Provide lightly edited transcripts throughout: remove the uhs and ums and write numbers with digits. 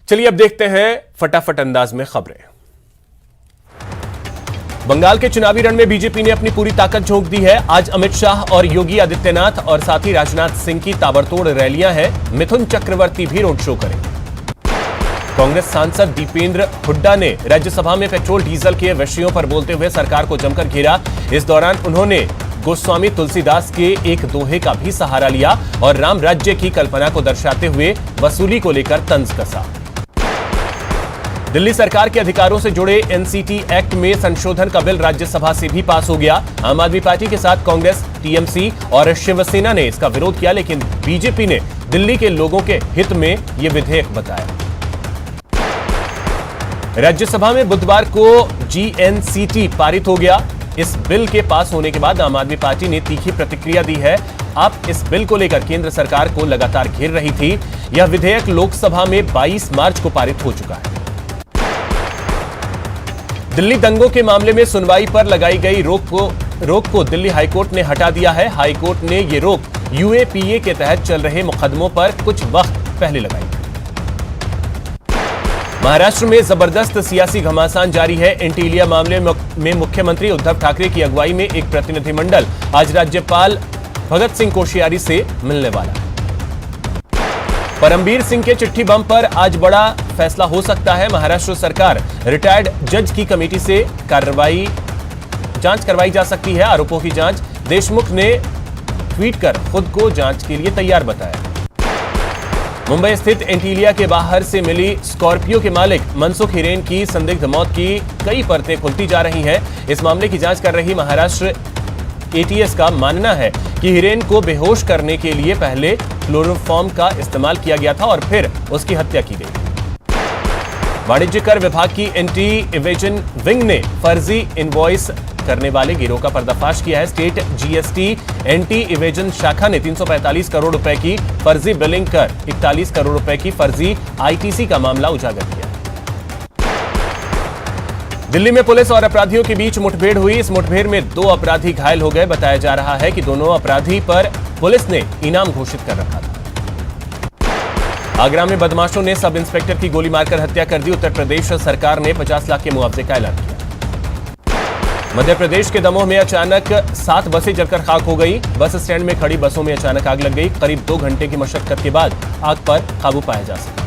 चलिए अब देखते हैं फटाफट अंदाज में खबरें। बंगाल के चुनावी रण में बीजेपी ने अपनी पूरी ताकत झोंक दी है। आज अमित शाह और योगी आदित्यनाथ और साथ ही राजनाथ सिंह की ताबड़तोड़ रैलियां हैं। मिथुन चक्रवर्ती भी रोड शो करेंगे। कांग्रेस सांसद दीपेंद्र हुड्डा ने राज्यसभा में पेट्रोल डीजल के विषयों पर बोलते हुए सरकार को जमकर घेरा। इस दौरान उन्होंने गोस्वामी तुलसीदास के एक दोहे का भी सहारा लिया और राम राज्य की कल्पना को दर्शाते हुए वसूली को लेकर तंज कसा। दिल्ली सरकार के अधिकारों से जुड़े एनसीटी एक्ट में संशोधन का बिल राज्यसभा से भी पास हो गया। आम आदमी पार्टी के साथ कांग्रेस, टीएमसी और शिवसेना ने इसका विरोध किया, लेकिन बीजेपी ने दिल्ली के लोगों के हित में यह विधेयक बताया। राज्यसभा में बुधवार को जीएनसीटी पारित हो गया। इस बिल के पास होने के बाद आम आदमी पार्टी ने तीखी प्रतिक्रिया दी है। अब इस बिल को लेकर केंद्र सरकार को लगातार घेर रही थी। यह विधेयक लोकसभा में 22 मार्च को पारित हो चुका है। दिल्ली दंगों के मामले में सुनवाई पर लगाई गई रोक को दिल्ली हाईकोर्ट ने हटा दिया है। हाईकोर्ट ने यह रोक यूएपीए के तहत चल रहे मुकदमों पर कुछ वक्त पहले लगाई। महाराष्ट्र में जबरदस्त सियासी घमासान जारी है। एंटीलिया मामले में मुख्यमंत्री उद्धव ठाकरे की अगुवाई में एक प्रतिनिधिमंडल आज राज्यपाल भगत सिंह कोश्यारी से मिलने वाला है। परमबीर सिंह के चिट्ठी बम पर आज बड़ा फैसला हो सकता है। महाराष्ट्र सरकार रिटायर्ड जज की कमेटी से जांच करवाई जा सकती है। आरोपों की जांच देशमुख ने ट्वीट कर खुद को जांच के लिए तैयार बताया। मुंबई स्थित एंटीलिया के बाहर से मिली स्कॉर्पियो के मालिक मनसुख हिरेन की संदिग्ध मौत की कई परतें खुलती जा रही हैं। इस मामले की जांच कर रही महाराष्ट्र एटीएस का मानना है कि हिरेन को बेहोश करने के लिए पहले क्लोरोफॉर्म का इस्तेमाल किया गया था और फिर उसकी हत्या की गई। वाणिज्य कर विभाग की एंटी इवेजन विंग ने फर्जी इनवॉइस करने वाले गिरोह का पर्दाफाश किया है। स्टेट जीएसटी एंटी इवेजन शाखा ने 345 करोड़ रुपए की फर्जी बिलिंग कर 41 करोड़ रुपए की फर्जी आईटीसी का मामला उजागर किया। दिल्ली में पुलिस और अपराधियों के बीच मुठभेड़ हुई। इस मुठभेड़ में 2 अपराधी घायल हो गए। बताया जा रहा है कि दोनों अपराधी पर पुलिस ने इनाम घोषित कर रखा था। आगरा में बदमाशों ने सब इंस्पेक्टर की गोली मारकर हत्या कर दी। उत्तर प्रदेश सरकार ने 50 लाख के मुआवजे का ऐलान किया। मध्य प्रदेश के दमोह में अचानक 7 बसें जलकर खाक हो गई। बस स्टैंड में खड़ी बसों में अचानक आग लग गई। करीब 2 घंटे की मशक्कत के बाद आग पर काबू पाया जा सका।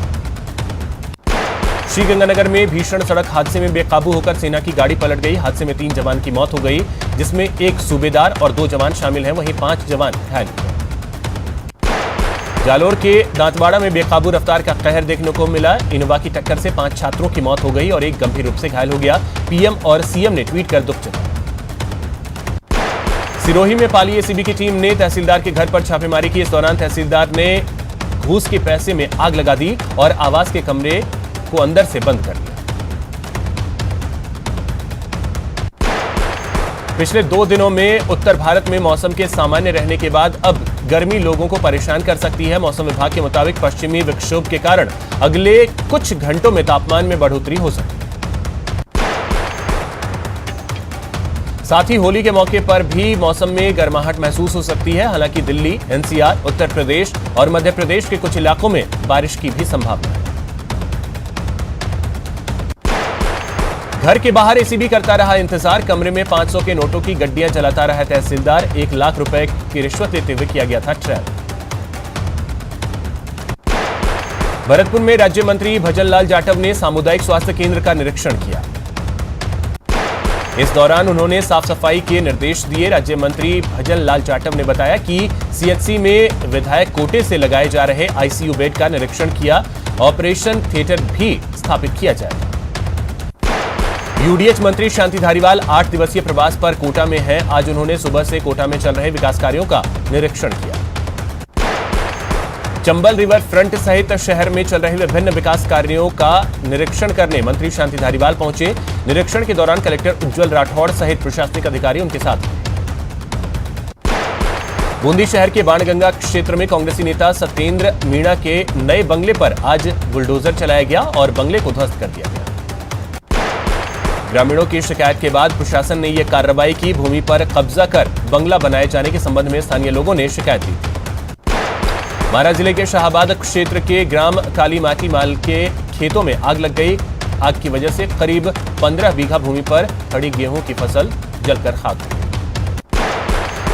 श्रीगंगानगर में भीषण सड़क हादसे में बेकाबू होकर सेना की गाड़ी पलट गई। हादसे में 3 जवान की मौत हो गई, जिसमें एक सूबेदार और 2 जवान शामिल हैं। वहीं 5 जवान घायल हुए। जालोर के दांतवाड़ा में बेकाबू रफ्तार का कहर देखने को मिला। इनोवा की टक्कर से 5 छात्रों की मौत हो गई और एक गंभीर रूप से घायल हो गया। पीएम और सीएम ने ट्वीट कर दुख जताया। सिरोही में पाली एसीबी की टीम ने तहसीलदार के घर पर छापेमारी की। इस दौरान तहसीलदार ने घूस के पैसे में आग लगा दी और आवास के कमरे को अंदर से बंद कर दिया। पिछले 2 दिनों में उत्तर भारत में मौसम के सामान्य रहने के बाद अब गर्मी लोगों को परेशान कर सकती है। मौसम विभाग के मुताबिक पश्चिमी विक्षोभ के कारण अगले कुछ घंटों में तापमान में बढ़ोतरी हो सकती है। साथ ही होली के मौके पर भी मौसम में गर्माहट महसूस हो सकती है। हालांकि दिल्ली, एनसीआर, उत्तर प्रदेश और मध्य प्रदेश के कुछ इलाकों में बारिश की भी संभावना है। घर के बाहर एसीबी करता रहा इंतजार। कमरे में 500 के नोटों की गड्डियां जलाता रहा तहसीलदार। 1 लाख रुपए की रिश्वत लेते हुए किया गया था ट्रैप। भरतपुर में राज्य मंत्री भजनलाल जाटव ने सामुदायिक स्वास्थ्य केंद्र का निरीक्षण किया। इस दौरान उन्होंने साफ सफाई के निर्देश दिए। राज्य मंत्री भजनलाल जाटव ने बताया कि सीएचसी में विधायक कोटे से लगाए जा रहे आईसीयू बेड का निरीक्षण किया। ऑपरेशन थिएटर भी स्थापित किया जाएगा। यूडीएच मंत्री शांति धारीवाल 8 दिवसीय प्रवास पर कोटा में हैं। आज उन्होंने सुबह से कोटा में चल रहे विकास कार्यों का निरीक्षण किया। चंबल रिवर फ्रंट सहित शहर में चल रहे विभिन्न विकास कार्यों का निरीक्षण करने मंत्री शांति धारीवाल पहुंचे। निरीक्षण के दौरान कलेक्टर उज्जवल राठौड़ सहित प्रशासनिक अधिकारी उनके साथ थे। बूंदी शहर के बाणगंगा क्षेत्र में कांग्रेसी नेता सत्येंद्र मीणा के नए बंगले पर आज बुलडोजर चलाया गया और बंगले को ध्वस्त कर दिया गया। ग्रामीणों की शिकायत के बाद प्रशासन ने यह कार्रवाई की। भूमि पर कब्जा कर बंगला बनाए जाने के संबंध में स्थानीय लोगों ने शिकायत दी थी। बारां जिले के शाहाबाद क्षेत्र के ग्राम काली माटी माल के खेतों में आग लग गई। आग की वजह से करीब 15 बीघा भूमि पर खड़ी गेहूं की फसल जलकर खाक हो गई।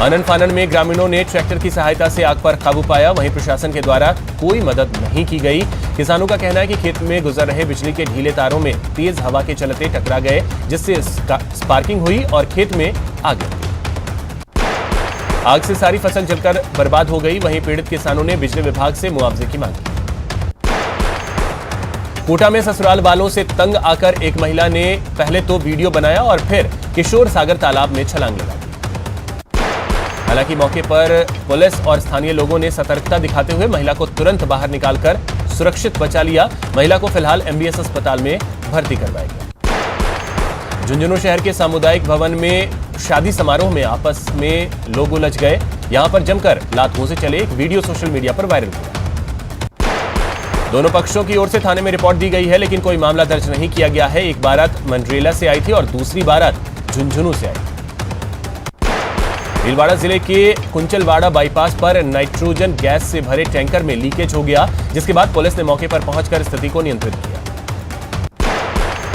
आनन फानन में ग्रामीणों ने ट्रैक्टर की सहायता से आग पर काबू पाया। वहीं प्रशासन के द्वारा कोई मदद नहीं की गई। किसानों का कहना है कि खेत में गुजर रहे बिजली के ढीले तारों में तेज हवा के चलते टकरा गए, जिससे स्पार्किंग हुई और खेत में आग लग गई। आग से सारी फसल जलकर बर्बाद हो गई। वहीं पीड़ित किसानों ने बिजली विभाग से मुआवजे की मांग की। कोटा में ससुराल वालों से तंग आकर एक महिला ने पहले तो वीडियो बनाया और फिर किशोर सागर तालाब में छलांग लगा दी। हालांकि मौके पर पुलिस और स्थानीय लोगों ने सतर्कता दिखाते हुए महिला को तुरंत बाहर निकालकर सुरक्षित बचा लिया। महिला को फिलहाल एमबीएस अस्पताल में भर्ती करवाया गया। झुंझुनू शहर के सामुदायिक भवन में शादी समारोह में आपस में लोग उलझ गए। यहां पर जमकर लात से चले एक वीडियो सोशल मीडिया पर वायरल हुआ। दोनों पक्षों की ओर से थाने में रिपोर्ट दी गई है, लेकिन कोई मामला दर्ज नहीं किया गया है। एक बारात मंडरेला से आई थी और दूसरी बारात झुंझुनू से आई। भीलवाड़ा जिले के कुंचलवाड़ा बाईपास पर नाइट्रोजन गैस से भरे टैंकर में लीकेज हो गया, जिसके बाद पुलिस ने मौके पर पहुंचकर स्थिति को नियंत्रित किया।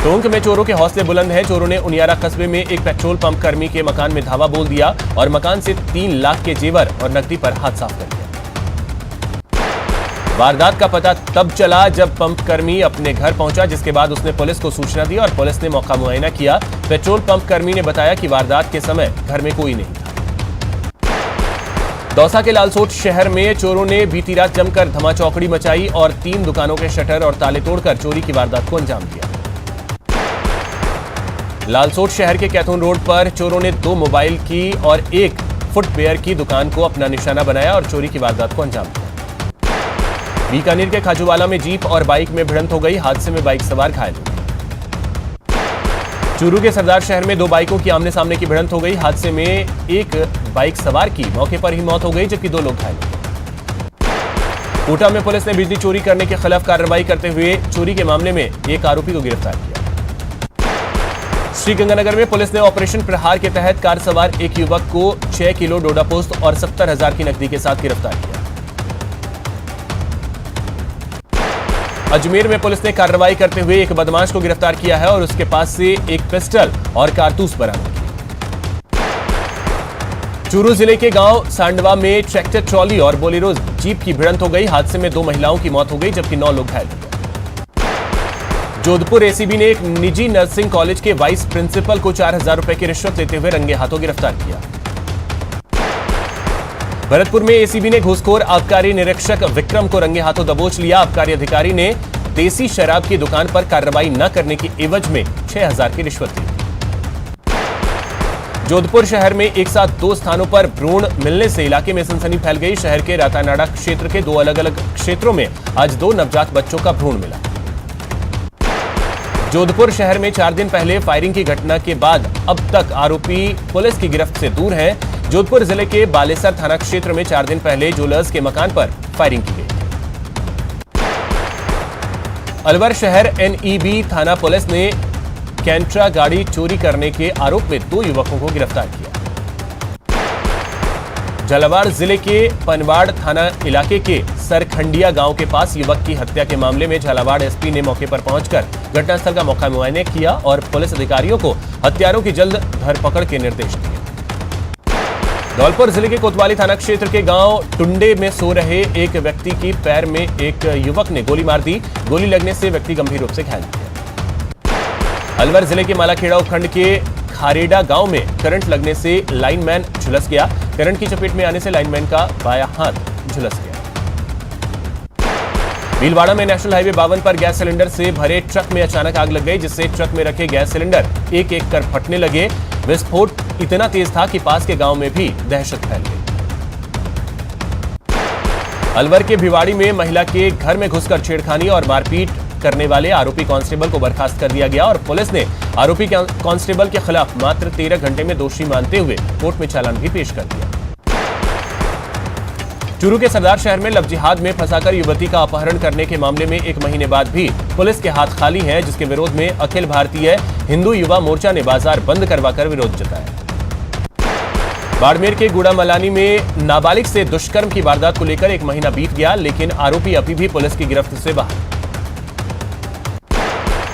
टोंक में चोरों के हौसले बुलंद हैं। चोरों ने उनियारा कस्बे में एक पेट्रोल पंप कर्मी के मकान में धावा बोल दिया और मकान से 3 लाख के जेवर और नकदी पर हाथ साफ कर दिया। वारदात का पता तब चला जब पंप कर्मी अपने घर पहुंचा, जिसके बाद उसने पुलिस को सूचना दी और पुलिस ने मौका मुआयना किया। पेट्रोल पंप कर्मी ने बताया कि वारदात के समय घर में कोई नहीं था। दौसा के लालसोट शहर में चोरों ने बीती रात जमकर धमाचौकड़ी मचाई और 3 दुकानों के शटर और ताले तोड़कर चोरी की वारदात को अंजाम दिया। लालसोट शहर के कैथून रोड पर चोरों ने 2 मोबाइल की और 1 फुटवेयर की दुकान को अपना निशाना बनाया और चोरी की वारदात को अंजाम दिया। बीकानेर के खाजूवाला में जीप और बाइक में भिड़ंत हो गई। हादसे में बाइक सवार घायल हो गए। चूरू के सरदार शहर में 2 बाइकों की आमने सामने की भिड़ंत हो गई। हादसे में एक बाइक सवार की मौके पर ही मौत हो गई, जबकि 2 लोग घायल हो गए। कोटा में पुलिस ने बिजली चोरी करने के खिलाफ कार्रवाई करते हुए चोरी के मामले में एक आरोपी को गिरफ्तार किया। श्रीगंगानगर में पुलिस ने ऑपरेशन प्रहार के तहत कार सवार एक युवक को 6 किलो डोडा पोस्त और 70,000 की नकदी के साथ गिरफ्तार किया। अजमेर में पुलिस ने कार्रवाई करते हुए एक बदमाश को गिरफ्तार किया है और उसके पास से एक पिस्टल और कारतूस बरामद किए। चूरू जिले के गांव सांडवा में ट्रैक्टर ट्रॉली और बोलेरो जीप की भिड़ंत हो गई। हादसे में 2 महिलाओं की मौत हो गई, जबकि 9 लोग घायल हो गए। जोधपुर एसीबी ने एक निजी नर्सिंग कॉलेज के वाइस प्रिंसिपल को 4,000 रुपए की रिश्वत लेते हुए रंगे हाथों गिरफ्तार किया। भरतपुर में एसीबी ने घूसखोर आबकारी निरीक्षक विक्रम को रंगे हाथों दबोच लिया। आबकारी अधिकारी ने देसी शराब की दुकान पर कार्रवाई न करने की एवज में 6,000 की रिश्वत ली। जोधपुर शहर में एक साथ 2 स्थानों पर भ्रूण मिलने से इलाके में सनसनी फैल गई। शहर के रातानाडा क्षेत्र के 2 अलग अलग क्षेत्रों में आज 2 नवजात बच्चों का भ्रूण मिला। जोधपुर शहर में 4 दिन पहले फायरिंग की घटना के बाद अब तक आरोपी पुलिस की गिरफ्त से दूर हैं। जोधपुर जिले के बालेसर थाना क्षेत्र में 4 दिन पहले ज्वेलर्स के मकान पर फायरिंग की गई। अलवर शहर एनईबी थाना पुलिस ने कैंट्रा गाड़ी चोरी करने के आरोप में 2 युवकों को गिरफ्तार किया। झालावाड़ जिले के पनवाड़ थाना इलाके के सरखंडिया गांव के पास युवक की हत्या के मामले में झालावाड़ एसपी ने मौके पर पहुंचकर घटनास्थल का मौका मुआयना किया और पुलिस अधिकारियों को हत्यारों की जल्द धरपकड़ के निर्देश दिए। धौलपुर जिले के कोतवाली थाना क्षेत्र के गांव टुंडे में सो रहे एक व्यक्ति की पैर में एक युवक ने गोली मार दी। गोली लगने से व्यक्ति गंभीर रूप से घायल हो गया। अलवर जिले के मालाखेड़ा उपखंड के खारेडा गांव में करंट लगने से लाइनमैन झुलस गया। करंट की चपेट में आने से लाइनमैन का बायां हाथ झुलस गया। भीलवाड़ा में नेशनल हाईवे 52 पर गैस सिलेंडर से भरे ट्रक में अचानक आग लग गई, जिससे ट्रक में रखे गैस सिलेंडर एक-एक कर फटने लगे। विस्फोट इतना तेज था कि पास के गांव में भी दहशत फैल गई। अलवर के भिवाड़ी में महिला के घर में घुसकर छेड़खानी और मारपीट करने वाले आरोपी कांस्टेबल को बर्खास्त कर दिया गया और पुलिस ने आरोपी कांस्टेबल के खिलाफ मात्र 13 घंटे में दोषी मानते हुए कोर्ट में चालान भी पेश कर दिया। चूरू के सरदार शहर में लव जिहाद में फंसाकर युवती का अपहरण करने के मामले में 1 महीने बाद भी पुलिस के हाथ खाली हैं, जिसके विरोध में अखिल भारतीय हिंदू युवा मोर्चा ने बाजार बंद करवाकर विरोध जताया। बाड़मेर के गुड़ामलानी में नाबालिग से दुष्कर्म की वारदात को लेकर 1 महीना बीत गया, लेकिन आरोपी अभी भी पुलिस की गिरफ्त से बाहर।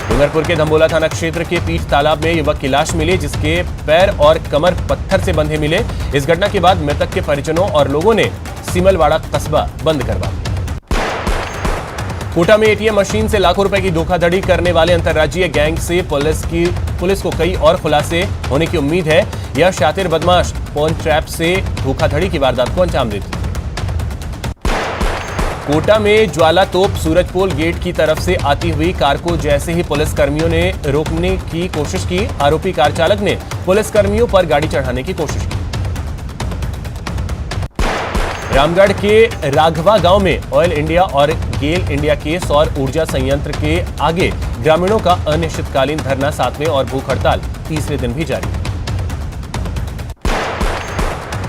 डूंगरपुर के धंबोला थाना क्षेत्र के पीठ तालाब में युवक की लाश मिली, जिसके पैर और कमर पत्थर से बंधे मिले। इस घटना के बाद मृतक के परिजनों और लोगों ने सिमलवाड़ा कस्बा बंद करवा दिया। कोटा में एटीएम मशीन से लाखों रुपए की धोखाधड़ी करने वाले अंतर्राज्यीय गैंग से पुलिस को कई और खुलासे होने की उम्मीद है। यह शातिर बदमाश फोन ट्रैप से धोखाधड़ी की वारदात को अंजाम देती है। कोटा में ज्वाला तोप सूरजपोल गेट की तरफ से आती हुई कार को जैसे ही पुलिस कर्मियों ने रोकने की कोशिश की, आरोपी कार चालक ने पुलिस कर्मियों पर गाड़ी चढ़ाने की कोशिश की। रामगढ़ के राघवा गांव में ऑयल इंडिया और गेल इंडिया के सौर ऊर्जा संयंत्र के आगे ग्रामीणों का अनिश्चितकालीन धरना 7वें और भूख हड़ताल 3रे दिन भी जारी है,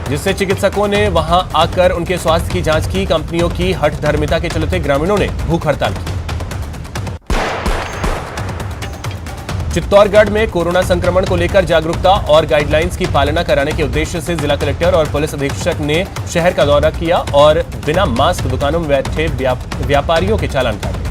जिससे चिकित्सकों ने वहां आकर उनके स्वास्थ्य की जांच की। कंपनियों की हठधर्मिता के चलते ग्रामीणों ने भूख हड़ताल की। चित्तौड़गढ़ में कोरोना संक्रमण को लेकर जागरूकता और गाइडलाइंस की पालना कराने के उद्देश्य से जिला कलेक्टर और पुलिस अधीक्षक ने शहर का दौरा किया और बिना मास्क दुकानों में बैठे व्यापारियों के चालान काटे।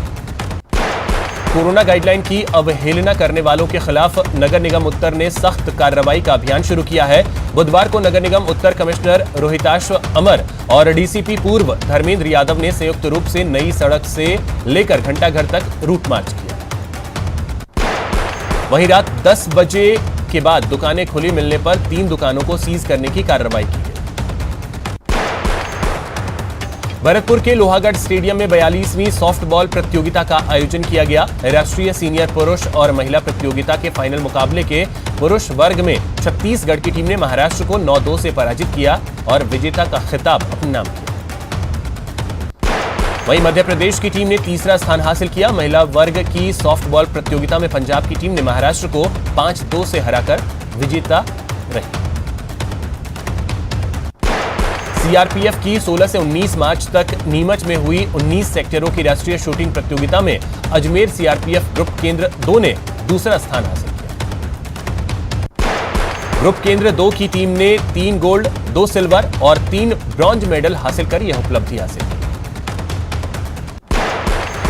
कोरोना गाइडलाइन की अवहेलना करने वालों के खिलाफ नगर निगम उत्तर ने सख्त कार्रवाई का अभियान शुरू किया है। बुधवार को नगर निगम उत्तर कमिश्नर रोहिताश्व अमर और डीसीपी पूर्व धर्मेंद्र यादव ने संयुक्त रूप से नई सड़क से लेकर घंटाघर तक रूट मार्च किया। वहीं रात 10 बजे के बाद दुकानें खुली मिलने पर 3 दुकानों को सीज करने की कार्रवाई की गई। भरतपुर के लोहागढ़ स्टेडियम में 42वीं सॉफ्टबॉल प्रतियोगिता का आयोजन किया गया। राष्ट्रीय सीनियर पुरुष और महिला प्रतियोगिता के फाइनल मुकाबले के पुरुष वर्ग में छत्तीसगढ़ की टीम ने महाराष्ट्र को 9-2 से पराजित किया और विजेता का खिताब अपने नाम किया। वहीं मध्य प्रदेश की टीम ने 3रा स्थान हासिल किया। महिला वर्ग की सॉफ्टबॉल प्रतियोगिता में पंजाब की टीम ने महाराष्ट्र को 5-2 से हराकर विजेता रही। सीआरपीएफ की 16 से 19 मार्च तक नीमच में हुई 19 सेक्टरों की राष्ट्रीय शूटिंग प्रतियोगिता में अजमेर सीआरपीएफ ग्रुप केंद्र 2 ने 2रा स्थान हासिल किया। ग्रुप केंद्र 2 की टीम ने 3 गोल्ड, 2 सिल्वर और 3 ब्रॉन्ज मेडल हासिल कर यह उपलब्धि हासिल की।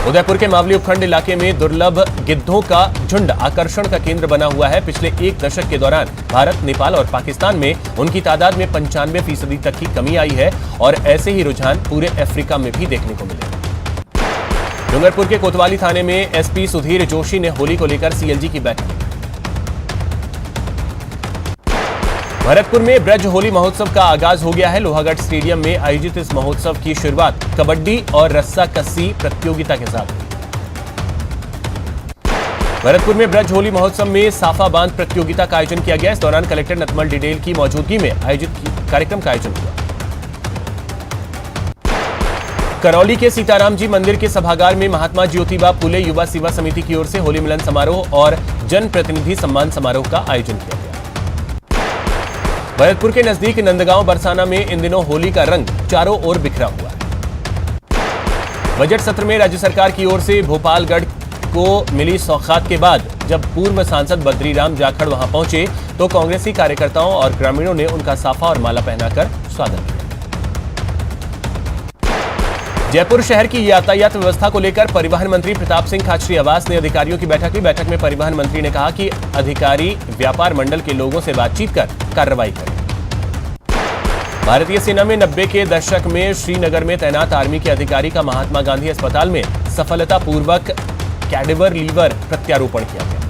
उदयपुर के मावली उपखंड इलाके में दुर्लभ गिद्धों का झुंड आकर्षण का केंद्र बना हुआ है। पिछले 1 दशक के दौरान भारत, नेपाल और पाकिस्तान में उनकी तादाद में 95% तक की कमी आई है और ऐसे ही रुझान पूरे अफ्रीका में भी देखने को मिले। डूंगरपुर के कोतवाली थाने में एसपी सुधीर जोशी ने होली को लेकर सीएलजी की बैठक। भरतपुर में ब्रज होली महोत्सव का आगाज हो गया है। लोहागढ़ स्टेडियम में आयोजित इस महोत्सव की शुरुआत कबड्डी और रस्सा कस्सी प्रतियोगिता के साथ हुई। भरतपुर में ब्रज होली महोत्सव में साफा बांध प्रतियोगिता का आयोजन किया गया। इस दौरान कलेक्टर नतमल डिडेल की मौजूदगी में आयोजित कार्यक्रम का आयोजन हुआ। करौली के सीताराम जी मंदिर के सभागार में महात्मा ज्योतिबा फुले युवा सेवा समिति की ओर से होली मिलन समारोह और जन प्रतिनिधि सम्मान समारोह का आयोजन किया गया। भरतपुर के नजदीक नंदगांव बरसाना में इन दिनों होली का रंग चारों ओर बिखरा हुआ है। बजट सत्र में राज्य सरकार की ओर से भोपालगढ़ को मिली सौगात के बाद जब पूर्व सांसद बद्रीराम जाखड़ वहां पहुंचे तो कांग्रेसी कार्यकर्ताओं और ग्रामीणों ने उनका साफा और माला पहनाकर स्वागत किया। जयपुर शहर की यातायात व्यवस्था को लेकर परिवहन मंत्री प्रताप सिंह खाचरियावास ने अधिकारियों की बैठक ली। बैठक में परिवहन मंत्री ने कहा कि अधिकारी व्यापार मंडल के लोगों से बातचीत कर कार्रवाई करें। भारतीय सेना में 90 के दशक में श्रीनगर में तैनात आर्मी के अधिकारी का महात्मा गांधी अस्पताल में सफलतापूर्वक कैडेवर लीवर प्रत्यारोपण किया गया।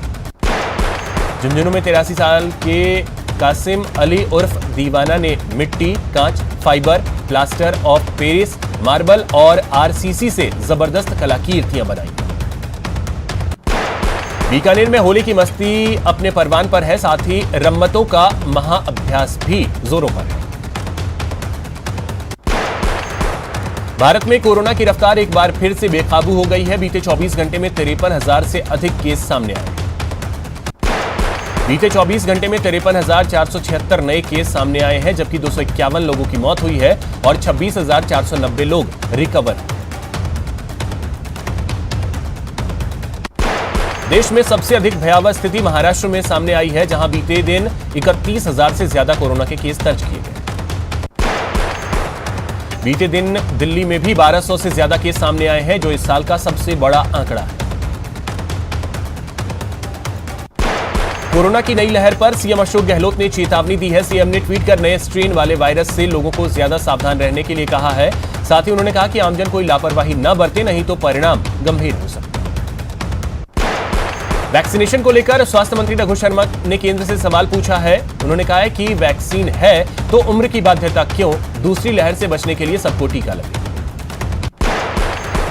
झुंझुनू में 83 साल के कासिम अली उर्फ दीवाना ने मिट्टी, कांच, fibre, plaster of Paris, marble और आरसीसी से जबरदस्त कलाकृतियां बनाई। बीकानेर में होली की मस्ती अपने परवान पर है, साथ ही रम्मतों का महाअभ्यास भी जोरों पर है। भारत में कोरोना की रफ्तार एक बार फिर से बेकाबू हो गई है। बीते 24 घंटे में 53,000 से अधिक केस सामने आए। बीते 24 घंटे में 53,476 नए केस सामने आए हैं, जबकि 251 लोगों की मौत हुई है और 26,490 लोग रिकवर। देश में सबसे अधिक भयावह स्थिति महाराष्ट्र में सामने आई है, जहां बीते दिन 31,000 से ज्यादा कोरोना के केस दर्ज किए गए। बीते दिन दिल्ली में भी 1200 से ज्यादा केस सामने आए हैं, जो इस साल का सबसे बड़ा आंकड़ा है। कोरोना की नई लहर पर सीएम अशोक गहलोत ने चेतावनी दी है। सीएम ने ट्वीट कर नए स्ट्रेन वाले वायरस से लोगों को ज्यादा सावधान रहने के लिए कहा है। साथ ही उन्होंने कहा कि आमजन कोई लापरवाही न बरते, नहीं तो परिणाम गंभीर हो सकते हैं। वैक्सीनेशन को लेकर स्वास्थ्य मंत्री रघु शर्मा ने केंद्र से सवाल पूछा है। उन्होंने कहा है कि वैक्सीन है तो उम्र की बाध्यता क्यों, दूसरी लहर से बचने के लिए सबको टीका लगे।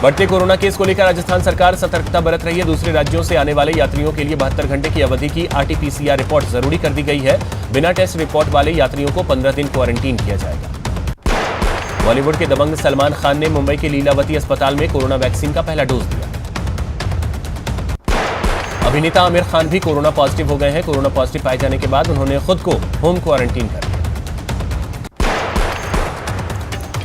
बढ़ते कोरोना केस को लेकर राजस्थान सरकार सतर्कता बरत रही है। दूसरे राज्यों से आने वाले यात्रियों के लिए 72 घंटे की अवधि की RT-PCR रिपोर्ट जरूरी कर दी गई है। बिना टेस्ट रिपोर्ट वाले यात्रियों को 15 दिन क्वारंटीन किया जाएगा। बॉलीवुड के दबंग सलमान खान ने मुंबई के लीलावती अस्पताल में कोरोना वैक्सीन का पहला डोज दिया। अभिनेता आमिर खान भी कोरोना पॉजिटिव हो गए हैं। कोरोना पॉजिटिव पाए जाने के बाद उन्होंने खुद को होम क्वारंटीन कर लिया।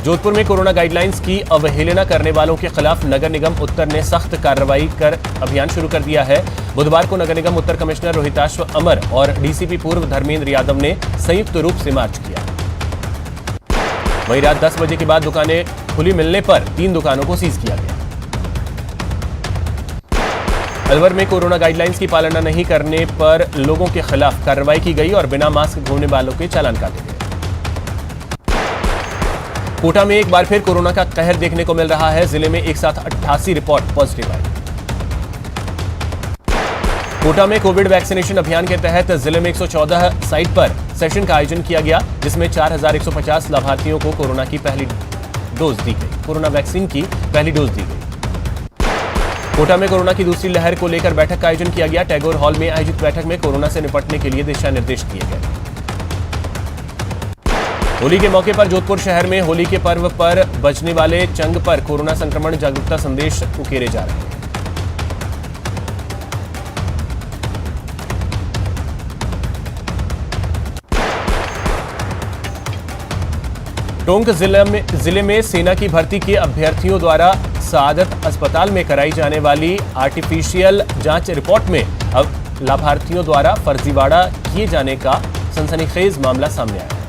जोधपुर में कोरोना गाइडलाइंस की अवहेलना करने वालों के खिलाफ नगर निगम उत्तर ने सख्त कार्रवाई कर अभियान शुरू कर दिया है। बुधवार को नगर निगम उत्तर कमिश्नर रोहिताश्व अमर और डीसीपी पूर्व धर्मेंद्र यादव ने संयुक्त रूप से मार्च किया। वहीं रात 10 बजे के बाद दुकानें खुली मिलने पर 3 दुकानों को सीज किया गया। अलवर में कोरोना गाइडलाइंस की पालना नहीं करने पर लोगों के खिलाफ कार्रवाई की गई और बिना मास्क घूमने वालों के चालान काटे गए। कोटा में एक बार फिर कोरोना का कहर देखने को मिल रहा है। जिले में एक साथ 88 रिपोर्ट पॉजिटिव आई। कोटा में कोविड वैक्सीनेशन अभियान के तहत जिले में 114 साइट पर सेशन का आयोजन किया गया, जिसमें 4150 लाभार्थियों को कोरोना की पहली डोज दी गई। कोरोना वैक्सीन की पहली डोज दी गई। कोटा में कोरोना की दूसरी लहर को लेकर बैठक का आयोजन किया गया। टैगोर हॉल में आयोजित बैठक में कोरोना से निपटने के लिए दिशा निर्देश दिए गए। होली के मौके पर जोधपुर शहर में होली के पर्व पर बजने वाले चंग पर कोरोना संक्रमण जागरूकता संदेश उकेरे जा रहे हैं। टोंक जिले में सेना की भर्ती के अभ्यर्थियों द्वारा सआदत अस्पताल में कराई जाने वाली आर्टिफिशियल जांच रिपोर्ट में अब लाभार्थियों द्वारा फर्जीवाड़ा किए जाने का सनसनीखेज मामला सामने आया है।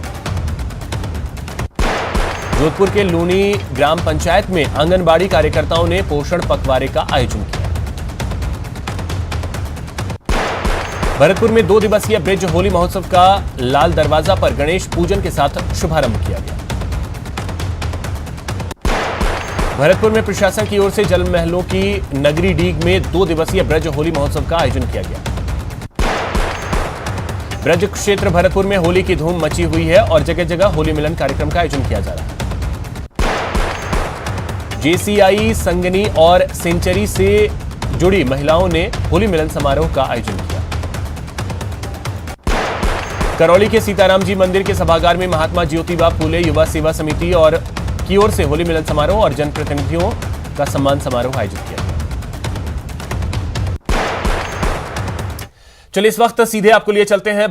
जोधपुर के लूनी ग्राम पंचायत में आंगनबाड़ी कार्यकर्ताओं ने पोषण पखवाड़े का आयोजन किया। भरतपुर में 2 दिवसीय ब्रिज होली महोत्सव का लाल दरवाजा पर गणेश पूजन के साथ शुभारंभ किया गया। भरतपुर में प्रशासन की ओर से जल महलों की नगरी डीग में 2 दिवसीय ब्रज होली महोत्सव का आयोजन किया गया। ब्रज क्षेत्र भरतपुर में होली की धूम मची हुई है और जगह जगह होली मिलन कार्यक्रम का आयोजन किया जा रहा है। JCI संगनी और सेंचुरी से जुड़ी महिलाओं ने होली मिलन समारोह का आयोजन किया। करौली के सीताराम जी मंदिर के सभागार में महात्मा ज्योतिबा फूले युवा सेवा समिति और की ओर से होली मिलन समारोह और जनप्रतिनिधियों का सम्मान समारोह आयोजित किया गया। चलिए इस वक्त सीधे आपको लिए चलते हैं